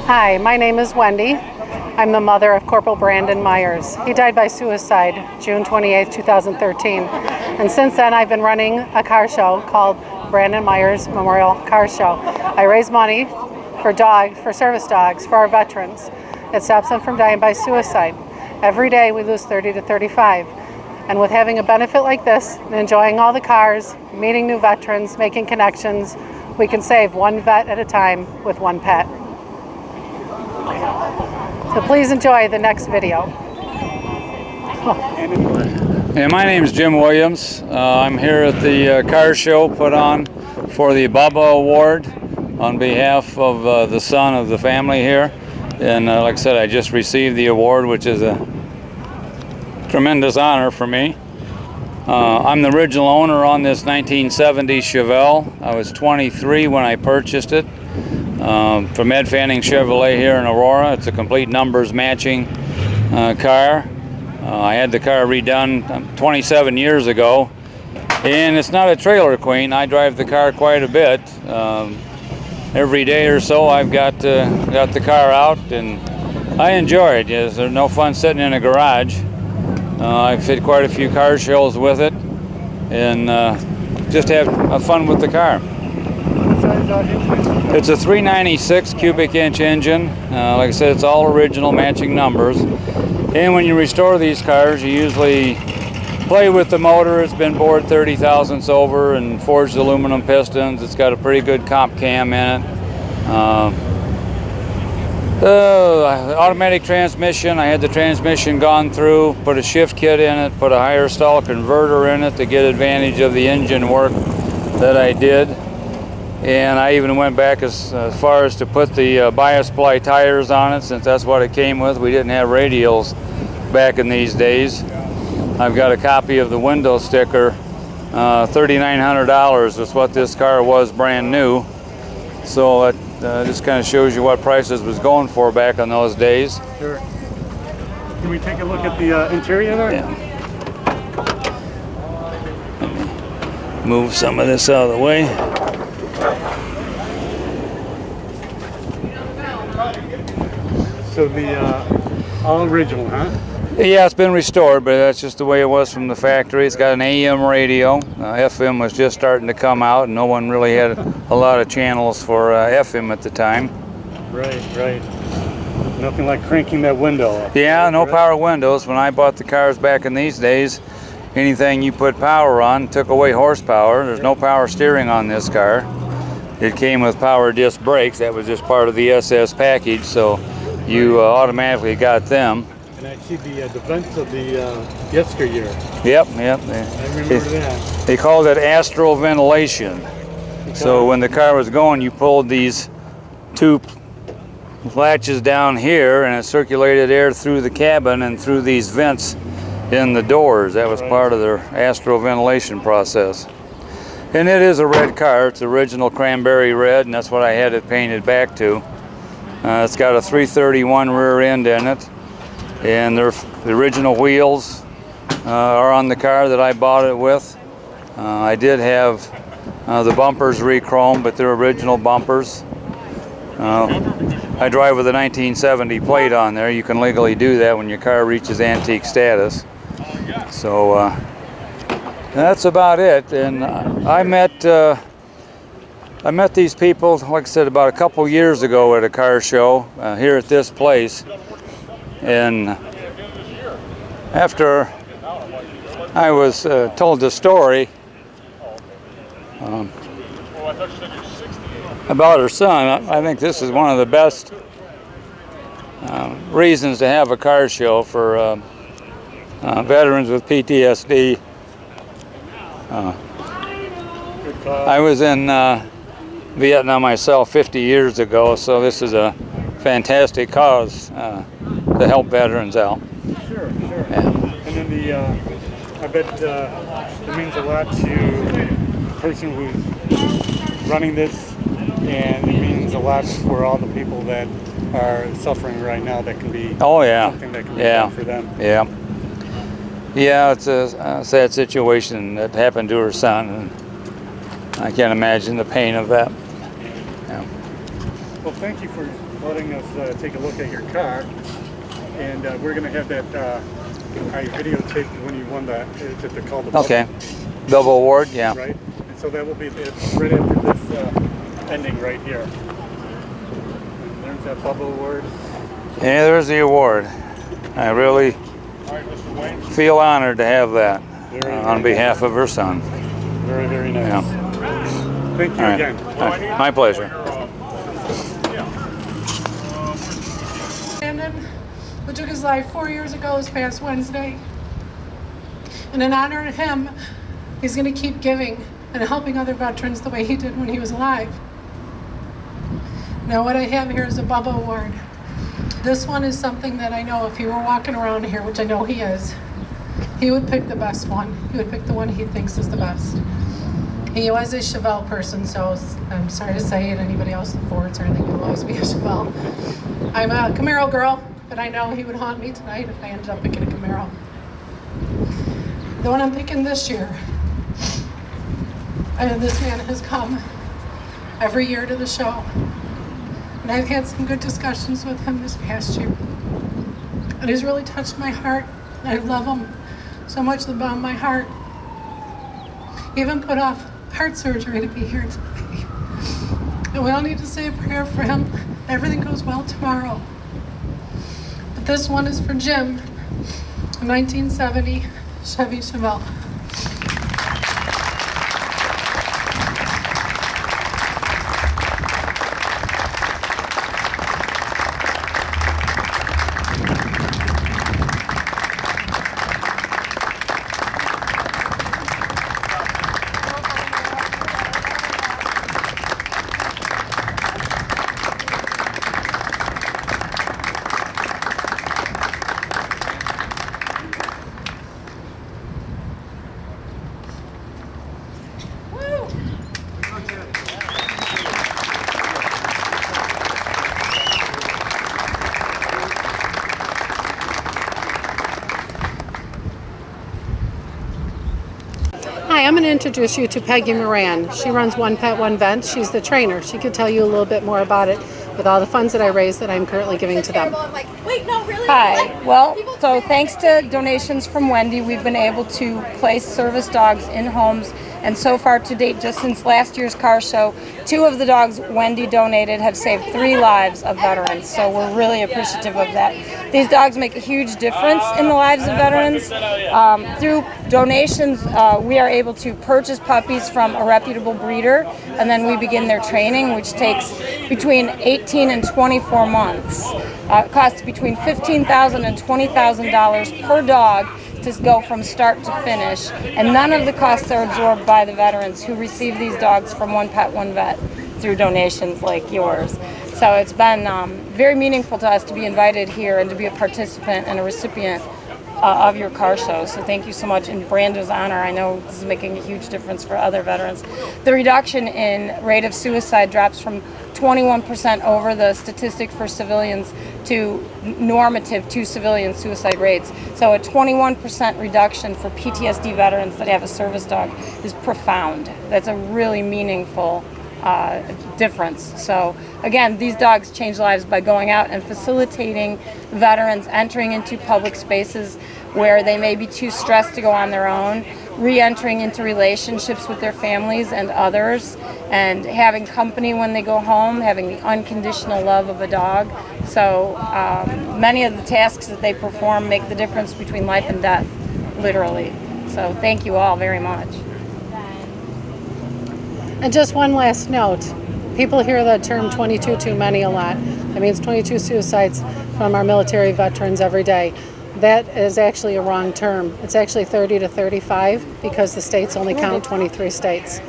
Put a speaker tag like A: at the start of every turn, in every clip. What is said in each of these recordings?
A: Hi, my name is Wendy. I'm the mother of Corporal Brandon Meyers. He died by suicide June 28, 2013. And since then, I've been running a car show called Brandon Meyers Memorial Car Show. I raise money for dogs, for service dogs, for our veterans. It stops them from dying by suicide. Every day we lose 30 to 35. And with having a benefit like this, and enjoying all the cars, meeting new veterans, making connections, we can save one vet at a time with one pet. So please enjoy the next video.
B: Yeah, my name is Jim Williams. I'm here at the car show put on for the Bubba Award on behalf of the son of the family here. And like I said, I just received the award, which is a tremendous honor for me. I'm the original owner on this 1970 Chevelle. I was 23 when I purchased it. From Ed Fanning Chevrolet here in Aurora. It's a complete numbers matching car. I had the car redone 27 years ago, and it's not a trailer queen. I drive the car quite a bit. Every day or so I've got the car out, and I enjoy it. Yes, there's no fun sitting in a garage. I've hit quite a few car shows with it, and just have fun with the car. It's a 396 cubic inch engine. Like I said, it's all original matching numbers. And when you restore these cars, you usually play with the motor. It's been bored 30 thousandths over and forged aluminum pistons. It's got a pretty good comp cam in it. Automatic transmission. I had the transmission gone through, put a shift kit in it, put a higher stall converter in it to get advantage of the engine work that I did. And I even went back as far as to put the bias ply tires on it, since that's what it came with. We didn't have radials back in these days. I've got a copy of the window sticker. $3,900 is what this car was brand new. So it just kind of shows you what prices was going for back in those days.
C: Sure. Can we take a look at the interior there?
B: Yeah. Let me move some of this out of the way.
C: So the all original, huh?
B: Yeah, it's been restored, but that's just the way it was from the factory. It's got an AM radio. FM was just starting to come out, and no one really had a lot of channels for FM at the time.
C: Right, right. Nothing like cranking that window up.
B: Yeah, no power windows. When I bought the cars back in these days, anything you put power on took away horsepower. There's no power steering on this car. It came with power disc brakes. That was just part of the SS package, so you automatically got them.
C: And I see the vents of the yesteryear.
B: Yep.
C: I remember that.
B: They called it astral ventilation. So when the car was going, you pulled these two latches down here, and it circulated air through the cabin and through these vents in the doors. That was part of their astral ventilation process. And it is a red car. It's original cranberry red, and that's what I had it painted back to. It's got a 331 rear end in it, and the original wheels are on the car that I bought it with. I did have the bumpers re-chromed, but they're original bumpers. I drive with a 1970 plate on there. You can legally do that when your car reaches antique status. So that's about it. And I met these people, like I said, about a couple years ago at a car show here at this place. And after I was told the story about her son, I think this is one of the best reasons to have a car show for veterans with PTSD. I was in Vietnam myself 50 years ago, so this is a fantastic cause to help veterans out.
C: Sure.
B: Yeah.
C: And then I bet it means a lot to the person who's running this, and it means a lot for all the people that are suffering right now. That can be something that can be done for them.
B: Yeah, it's a sad situation that happened to her son, and I can't imagine the pain of that. Yeah.
C: Well, thank you for letting us take a look at your car, and we're going to have that I videotaped when you won is it called the Bubba?
B: Bubba Award, yeah.
C: Right, and so that will be right after this ending right here. And there's that Bubba Award.
B: Yeah, there's the award. I really feel honored to have that on behalf of her son.
C: Very, very nice.
B: Yeah.
C: Thank you again.
B: My pleasure.
A: Brandon, who took his life 4 years ago this past Wednesday. And in honor of him, he's going to keep giving and helping other veterans the way he did when he was alive. Now what I have here is a Bubba Award. This one is something that I know if he were walking around here, which I know he is, he would pick the best one. He would pick the one he thinks is the best. He was a Chevelle person, so I'm sorry to say it, anybody else in Fords or anything will always be a Chevelle. I'm a Camaro girl, but I know he would haunt me tonight if I ended up picking a Camaro. The one I'm picking this year, this man has come every year to the show, and I've had some good discussions with him this past year. It has really touched my heart. I love him so much the bottom of my heart. He even put off heart surgery to be here today. And we all need to say a prayer for him. Everything goes well tomorrow. But this one is for Jim, a 1970 Chevy Chevelle. Hi, I'm going to introduce you to Peggy Moran. She runs One Pet, One Vent. She's the trainer. She could tell you a little bit more about it with all the funds that I raised that I'm currently giving to them.
D: Hi. Well, so thanks to donations from Wendy, we've been able to place service dogs in homes. And so far to date, just since last year's car show, 2 of the dogs Wendy donated have saved 3 lives of veterans. So we're really appreciative of that. These dogs make a huge difference in the lives of veterans. Through donations, we are able to purchase puppies from a reputable breeder, and then we begin their training, which takes between 18 and 24 months. It costs between $15,000 and $20,000 per dog to go from start to finish, and none of the costs are absorbed by the veterans who receive these dogs from One Pet, One Vet through donations like yours. So it's been very meaningful to us to be invited here and to be a participant and a recipient of your car show. So thank you so much. In Brandon's honor, I know this is making a huge difference for other veterans. The reduction in rate of suicide drops from 21% over the statistic for civilians to normative to civilian suicide rates. So a 21% reduction for PTSD veterans that have a service dog is profound. That's a really meaningful difference. So again, these dogs change lives by going out and facilitating veterans entering into public spaces where they may be too stressed to go on their own, re-entering into relationships with their families and others, and having company when they go home, having the unconditional love of a dog. So many of the tasks that they perform make the difference between life and death, literally. So thank you all very much.
A: And just one last note. People hear the term 22 too many a lot. That means 22 suicides from our military veterans every day. That is actually a wrong term. It's actually 30 to 35 because the states only count 23 states.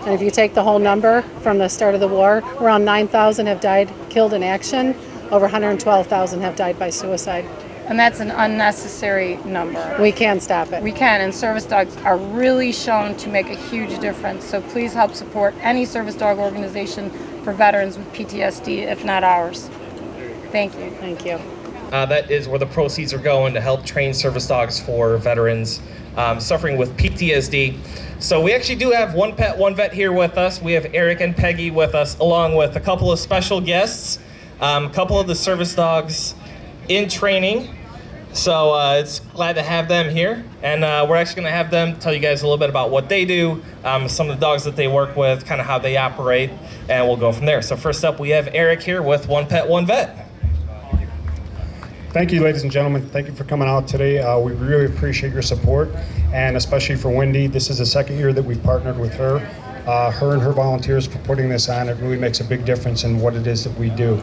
A: And if you take the whole number from the start of the war, around 9,000 have died, killed in action over 112,000 have died by suicide.
D: And that's an unnecessary number.
A: We can stop it.
D: We can, and service dogs are really shown to make a huge difference. So please help support any service dog organization for veterans with PTSD, if not ours. Thank you.
A: Thank you.
E: That is where the proceeds are going, to help train service dogs for veterans suffering with PTSD. So we actually do have One Pet, One Vet here with us. We have Eric and Peggy with us, along with a couple of special guests, a couple of the service dogs in training. So it's glad to have them here. And we're actually going to have them tell you guys a little bit about what they do, some of the dogs that they work with, kind of how they operate, and we'll go from there. So first up, we have Eric here with One Pet, One Vet.
F: Thank you, ladies and gentlemen. Thank you for coming out today. We really appreciate your support, and especially for Wendy. This is the second year that we've partnered with her. Her and her volunteers for putting this on. It really makes a big difference in what it is that we do.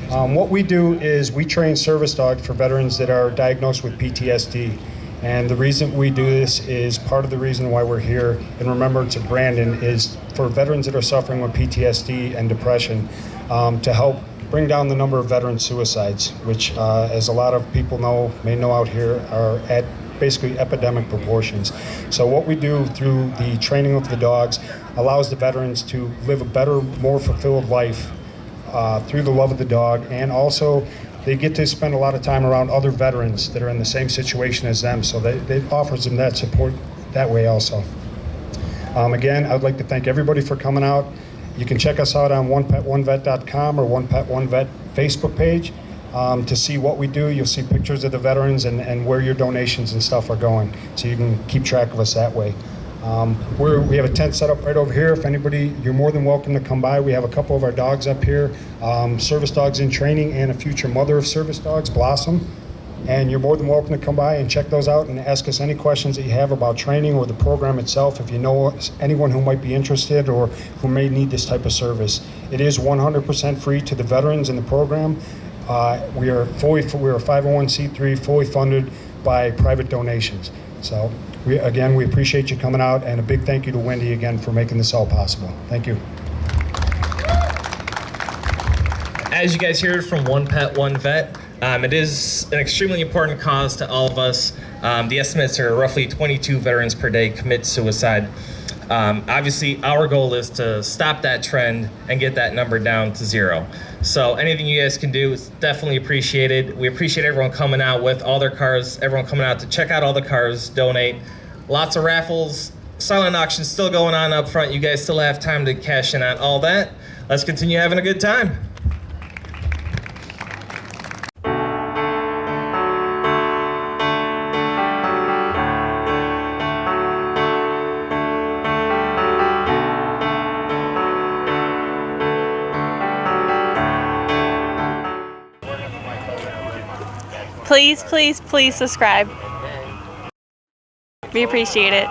F: What we do is we train service dogs for veterans that are diagnosed with PTSD. And the reason we do this is part of the reason why we're here. And remember, to Brandon, is for veterans that are suffering with PTSD and depression, to help bring down the number of veteran suicides, which, as a lot of people may know out here, are at basically epidemic proportions. So what we do through the training of the dogs allows the veterans to live a better, more fulfilled life through the love of the dog, and also they get to spend a lot of time around other veterans that are in the same situation as them, so it offers them that support that way also. Again, I would like to thank everybody for coming out. You can check us out on onepetonevet.com or One Pet One Vet Facebook page to see what we do. You'll see pictures of the veterans and where your donations and stuff are going, so you can keep track of us that way. We have a tent set up right over here. If anybody, you're more than welcome to come by. We have a couple of our dogs up here, service dogs in training, and a future mother of service dogs, Blossom. And you're more than welcome to come by and check those out and ask us any questions that you have about training or the program itself, if you know anyone who might be interested or who may need this type of service. It is 100% free to the veterans in the program. We are a 501c3, fully funded by private donations. So we appreciate you coming out, and a big thank you to Wendy again for making this all possible. Thank you.
E: As you guys heard from One Pet, One Vet, it is an extremely important cause to all of us. The estimates are roughly 22 veterans per day commit suicide. Obviously, our goal is to stop that trend and get that number down to zero. So anything you guys can do is definitely appreciated. We appreciate everyone coming out with all their cars, everyone coming out to check out all the cars, donate. Lots of raffles, silent auctions still going on up front. You guys still have time to cash in on all that. Let's continue having a good time.
G: Please, please, please subscribe. We appreciate it.